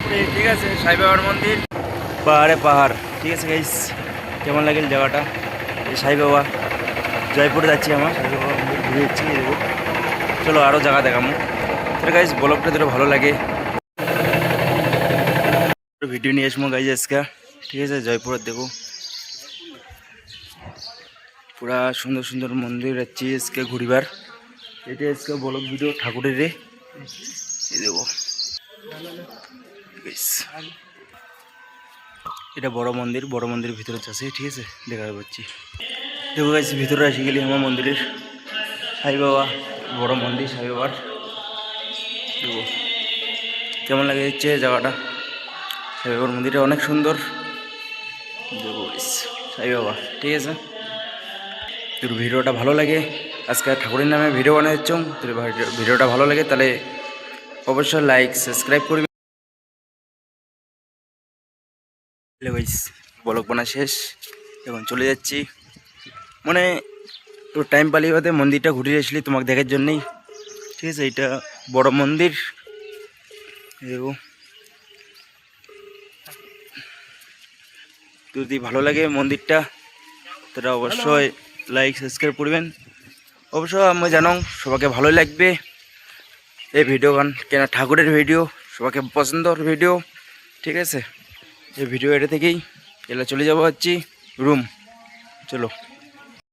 ঠিক আছে, সাই বাবার মন্দির, পাহাড়ে পাহাড়। ঠিক আছে গাইস, কেমন লাগেল জায়গাটা? এই সাই বাবা, জয়পুরে যাচ্ছি, আমার সাই বাবা মন্দির ঘুরে যাচ্ছি। দেখো, চলো আরও জায়গা দেখামো। তাহলে গাইস ব্লগটা যদি ভালো লাগে ভিডিও নিয়ে আসবো গাইজ আজকে। ঠিক আছে, জয়পুরের দেখো পুরা সুন্দর সুন্দর মন্দির যাচ্ছি আজকে ঘুরিবার। এটা আজকে ব্লগ ভিডিও ঠাকুরের রে, এই দেখো এটা বড় মন্দির, বড় মন্দিরের ভিতরে আছে। ঠিক আছে, দেখা পাচ্ছি। দেখো গাইস, ভিতরে এসে গেলি আমার মন্দিরের, সাই বাবা বড় মন্দির সাই বাবার। দেখো কেমন লাগে হচ্ছে জায়গাটা। সাই বাবার মন্দিরটা অনেক সুন্দর। দেখো সাই বাবা। ঠিক আছে, তোর ভিডিওটা ভালো লাগে, আজকে ঠাকুরের নামে ভিডিও বানাচ্ছ, তোর ভিডিওটা ভালো লাগে তাহলে অবশ্যই লাইক সাবস্ক্রাইব করবি। ব্লগ বানা শেষ, এখন চলে যাচ্ছি। মানে তোর টাইম পালি বাদে মন্দিরটা ঘুরে আসলি তোমাকে দেখার জন্যেই। ঠিক আছে, এটা বড় মন্দির। দেখো যদি ভালো লাগে মন্দিরটা তারা অবশ্যই লাইক সাবস্ক্রাইব করবেন। অবশ্যই আমি জানো সবাইকে ভালোই লাগবে এই ভিডিও গান, কেন ঠাকুরের ভিডিও সবাইকে পছন্দের ভিডিও। ঠিক আছে, এই ভিডিও এটা থেকেই এলা চলে যাবো হচ্ছি রুম। চলো।